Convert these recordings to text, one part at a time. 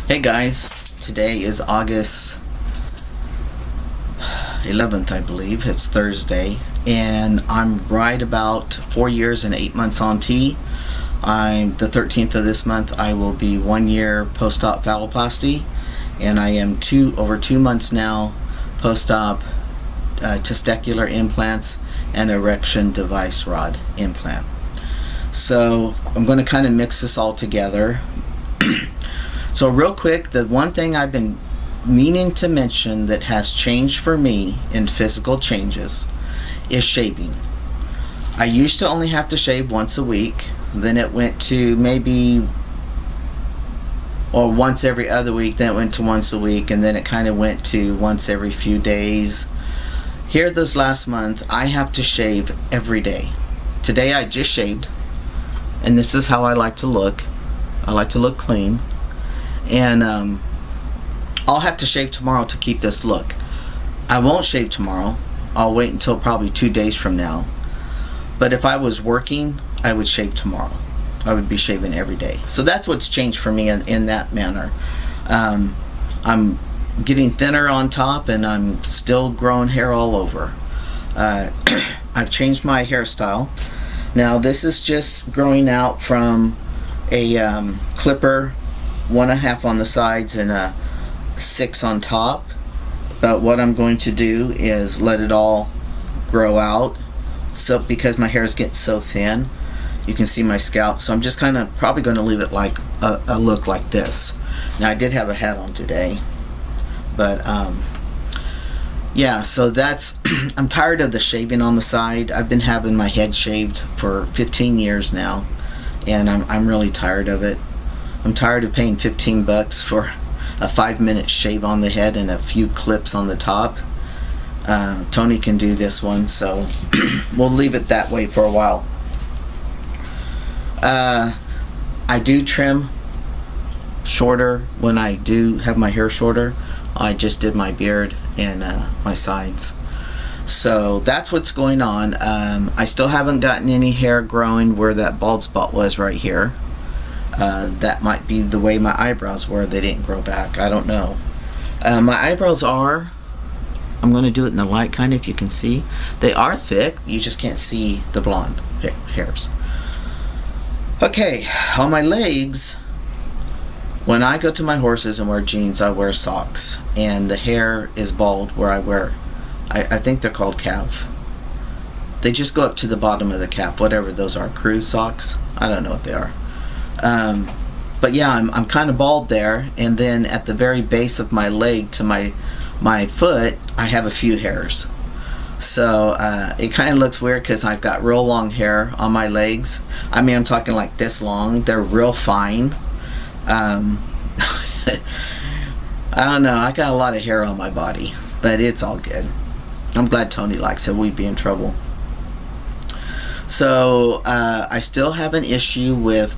Hey guys, today is August 11th, I believe. It's Thursday, and I'm right about 4 years and 8 months on T. I'm the 13th of this month. I will be 1 year post-op phalloplasty, and I am over 2 months now post-op testicular implants and erection device rod implant. So I'm going to kind of mix this all together. So real quick, the one thing I've been meaning to mention that has changed for me in physical changes is shaving. I used to only have to shave once a week. Then it went to once every other week. Then it went to once a week, and then it kind of went to once every few days. Here this last month, I have to shave every day. Today I just shaved, and this is how I like to look. I like to look clean. And I'll have to shave tomorrow to keep this look. I won't shave tomorrow. I'll wait until probably 2 days from now. But if I was working, I would shave tomorrow. I would be shaving every day. So that's what's changed for me in that manner. I'm getting thinner on top, and I'm still growing hair all over. I've changed my hairstyle. Now this is just growing out from a clipper, 1.5 on the sides and a 6 on top. But what I'm going to do is let it all grow out. So because my hair is getting so thin, you can see my scalp. So I'm just kind of probably going to leave it like a look like this. Now I did have a hat on today, but yeah. So that's I'm tired of the shaving on the side. I've been having my head shaved for 15 years now, and I'm really tired of it. I'm tired of paying $15 for a 5-minute shave on the head and a few clips on the top. Tony can do this one, so we'll leave it that way for a while. I do trim shorter when I do have my hair shorter. I just did my beard and my sides. So that's what's going on. I still haven't gotten any hair growing where that bald spot was right here. That might be the way my eyebrows were. They didn't grow back. I don't know. My eyebrows are, I'm going to do it in the light kind of, if you can see. They are thick. You just can't see the blonde hairs. Okay, on my legs, when I go to my horses and wear jeans, I wear socks. And the hair is bald where I wear, I think they're called calf. They just go up to the bottom of the calf, whatever those are, crew socks. I don't know what they are. But yeah, I'm kind of bald there, and then at the very base of my leg to my foot, I have a few hairs. So it kind of looks weird because I've got real long hair on my legs. I mean, I'm talking like this long. They're real fine. I don't know. I got a lot of hair on my body, but it's all good. I'm glad Tony likes it. We'd be in trouble. So I still have an issue with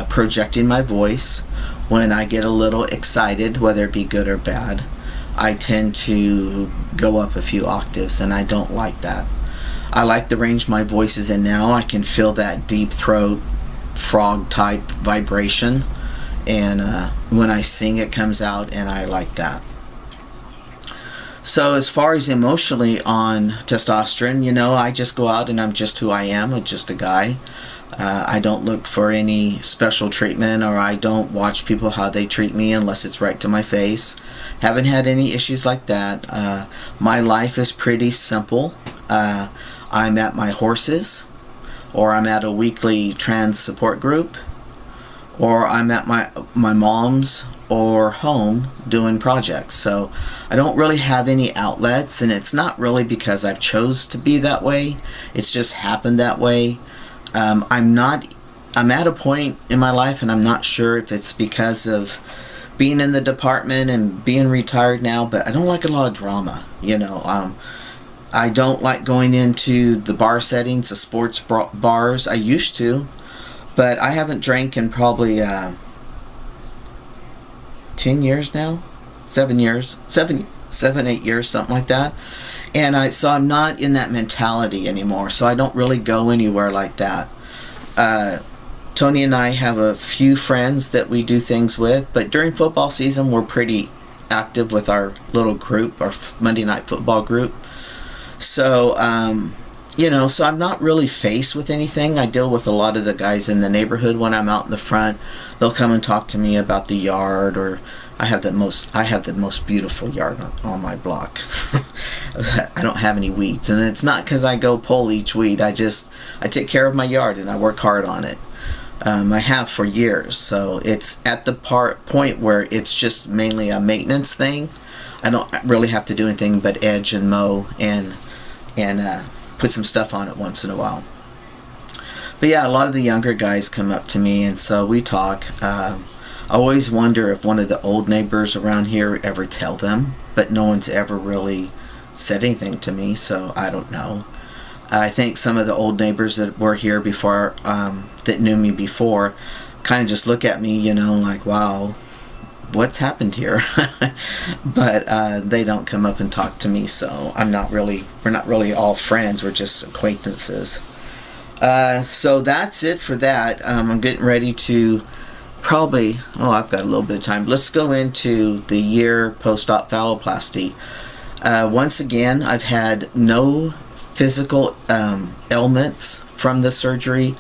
projecting my voice when I get a little excited, whether it be good or bad. I tend to go up a few octaves, and I don't like that. I like the range my voice is in now. I can feel that deep throat, frog type vibration, and when I sing it comes out, and I like that. So as far as emotionally on testosterone, I just go out and I'm just who I am. I'm just a guy. I don't look for any special treatment, or I don't watch people how they treat me unless it's right to my face. Haven't had any issues like that. My life is pretty simple. I'm at my horses, or I'm at a weekly trans support group, or I'm at my mom's or home doing projects. So I don't really have any outlets, and it's not really because I've chose to be that way. It's just happened that way. I'm at a point in my life, and I'm not sure if it's because of being in the department and being retired now, but I don't like a lot of drama. I don't like going into the bar settings, the sports bars. I used to, but I haven't drank in probably 10 years now, 7 years, 8 years, something like that. And so I'm not in that mentality anymore, so I don't really go anywhere like that. Tony and I have a few friends that we do things with, but during football season, we're pretty active with our little group, our Monday night football group. So, so I'm not really faced with anything. I deal with a lot of the guys in the neighborhood when I'm out in the front. They'll come and talk to me about the yard, or I have the most beautiful yard on my block. I don't have any weeds, and it's not because I go pull each weed. I take care of my yard and I work hard on it. I have for years, so it's at the point where it's just mainly a maintenance thing. I don't really have to do anything but edge and mow and put some stuff on it once in a while. But yeah, a lot of the younger guys come up to me, and so we talk. I always wonder if one of the old neighbors around here ever tell them, but no one's ever really said anything to me, so I don't know. I think some of the old neighbors that were here before, that knew me before, kind of just look at me, like, wow, what's happened here? But they don't come up and talk to me, so we're not really all friends, we're just acquaintances. So that's it for that. I'm getting ready to I've got a little bit of time. Let's go into the year post-op phalloplasty. Once again, I've had no physical ailments from the surgery.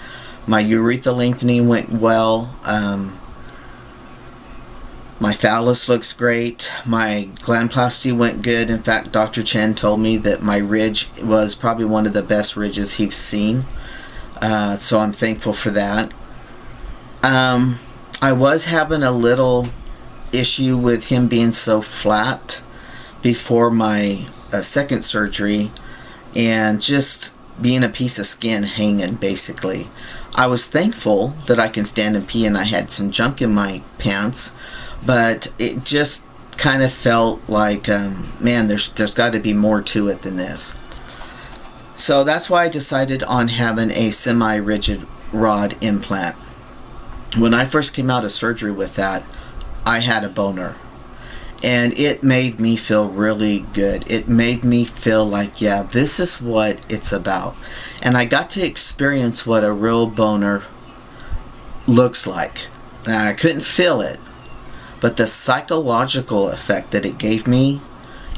My urethra lengthening went well. My phallus looks great. My glandplasty went good. In fact, Dr. Chen told me that my ridge was probably one of the best ridges he's seen. So I'm thankful for that. I was having a little issue with him being so flat before my second surgery, and just being a piece of skin hanging, basically. I was thankful that I can stand and pee, and I had some junk in my pants, but it just kind of felt like, man, there's got to be more to it than this. So that's why I decided on having a semi-rigid rod implant. When I first came out of surgery with that, I had a boner. And it made me feel really good. It made me feel like, yeah, this is what it's about. And I got to experience what a real boner looks like. Now, I couldn't feel it, but the psychological effect that it gave me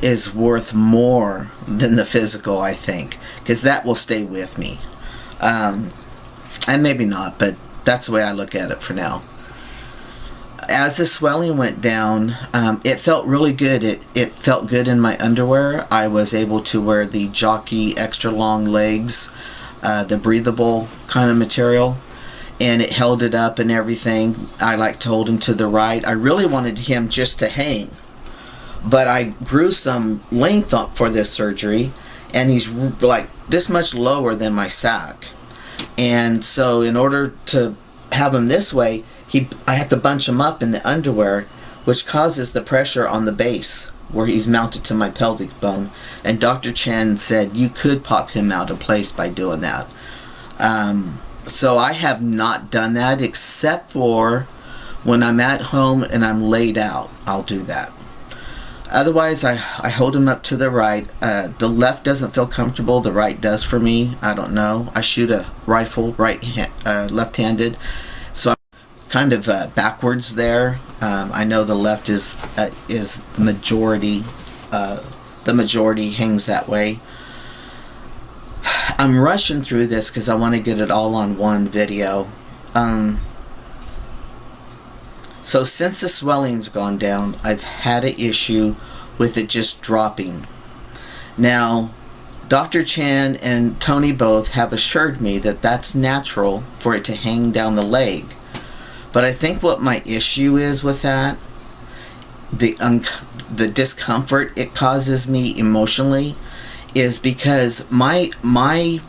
is worth more than the physical, I think, because that will stay with me. And maybe not, but that's the way I look at it for now. As the swelling went down, it felt really good. It felt good in my underwear. I was able to wear the Jockey extra long legs, the breathable kind of material, and it held it up and everything. I like to hold him to the right. I really wanted him just to hang, but I grew some length up for this surgery, and he's like this much lower than my sack. And so in order to have him this way, I have to bunch him up in the underwear, which causes the pressure on the base where he's mounted to my pelvic bone. And Dr. Chen said you could pop him out of place by doing that. So I have not done that, except for when I'm at home and I'm laid out. I'll do that. Otherwise, I hold him up to the right. The left doesn't feel comfortable. The right does for me. I don't know. I shoot a rifle left-handed, so I'm kind of backwards there. I know the left is the majority. The majority hangs that way. I'm rushing through this because I want to get it all on one video. So since the swelling's gone down, I've had an issue with it just dropping. Now, Dr. Chan and Tony both have assured me that that's natural for it to hang down the leg. But I think what my issue is with that, the discomfort it causes me emotionally, is because my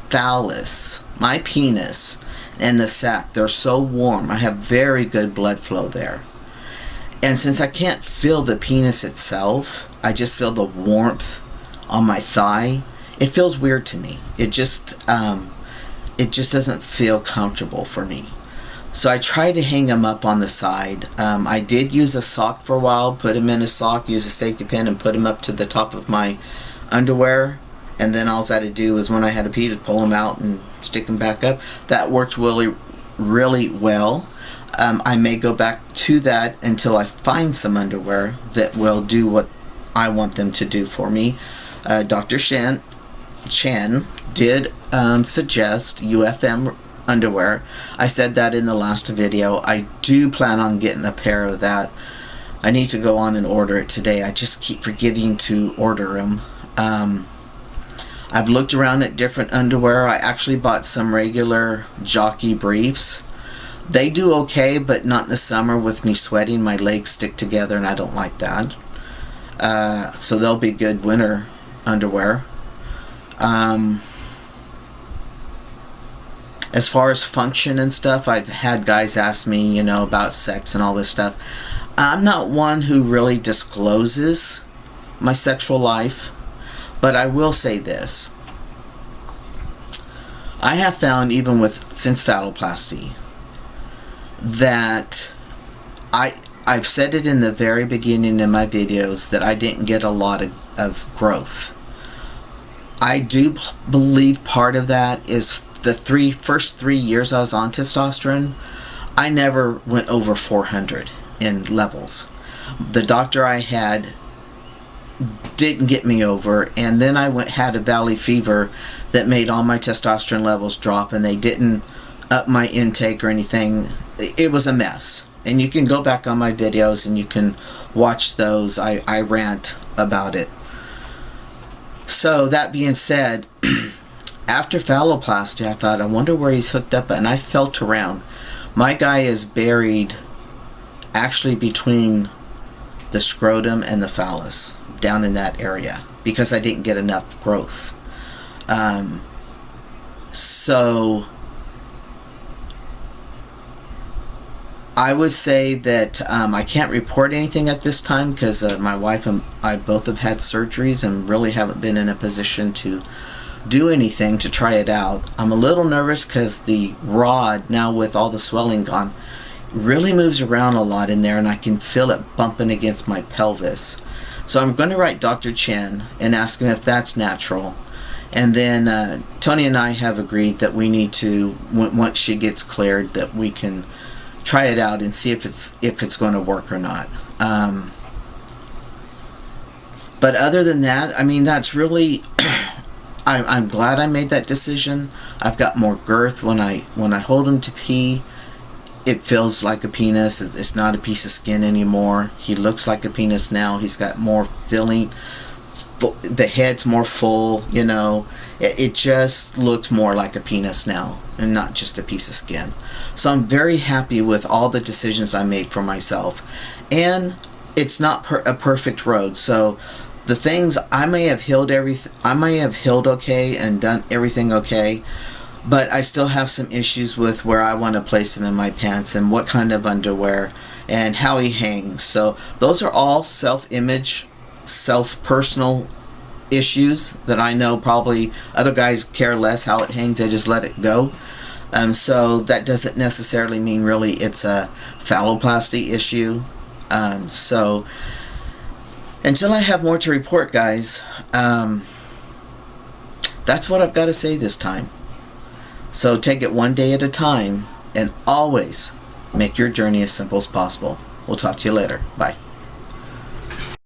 phallus, my penis, and the sac, they're so warm. I have very good blood flow there. And since I can't feel the penis itself, I just feel the warmth on my thigh. It feels weird to me. It just doesn't feel comfortable for me. So I try to hang him up on the side. I did use a sock for a while, put him in a sock, use a safety pin, and put him up to the top of my underwear. And then all I had to do was when I had to pee, to pull him out and stick him back up. That worked really, really well. I may go back to that until I find some underwear that will do what I want them to do for me. Dr. Chen did suggest UFM underwear. I said that in the last video. I do plan on getting a pair of that. I need to go on and order it today. I just keep forgetting to order them. I've looked around at different underwear. I actually bought some regular jockey briefs. They do okay, but not in the summer with me sweating. My legs stick together and I don't like that. So they'll be good winter underwear. As far as function and stuff, I've had guys ask me, you know, about sex and all this stuff. I'm not one who really discloses my sexual life, but I will say this. I have found, even since phalloplasty, that I've said it in the very beginning in my videos that I didn't get a lot of growth. I do believe part of that is the first 3 years I was on testosterone, I never went over 400 in levels. The doctor I had didn't get me over, and then I had a valley fever that made all my testosterone levels drop, and they didn't up my intake or anything. It was a mess. And you can go back on my videos and you can watch those. I rant about it. So that being said, after phalloplasty, I thought, I wonder where he's hooked up at, and I felt around. My guy is buried actually between the scrotum and the phallus, down in that area, because I didn't get enough growth. So I would say that I can't report anything at this time because my wife and I both have had surgeries and really haven't been in a position to do anything to try it out. I'm a little nervous because the rod, now with all the swelling gone, really moves around a lot in there, and I can feel it bumping against my pelvis. So I'm going to write Dr. Chen and ask him if that's natural. And then Tony and I have agreed that we need to, once she gets cleared, that we can try it out and see if it's going to work or not. But other than that, I mean, that's really I'm glad I made that decision. I've got more girth when I hold him to pee. It feels like a penis. It's not a piece of skin anymore. He looks like a penis now. He's got more filling. The head's more full, you know. It just looks more like a penis now and not just a piece of skin. So I'm very happy with all the decisions I made for myself. And it's not a perfect road. So the things I may have healed okay and done everything okay, but I still have some issues with where I want to place him in my pants and what kind of underwear and how he hangs. So those are all self-image, self-personal issues that I know probably other guys care less how it hangs. They just let it go. So that doesn't necessarily mean really it's a phalloplasty issue. So until I have more to report, guys, that's what I've got to say this time. So take it one day at a time and always make your journey as simple as possible. We'll talk to you later. Bye.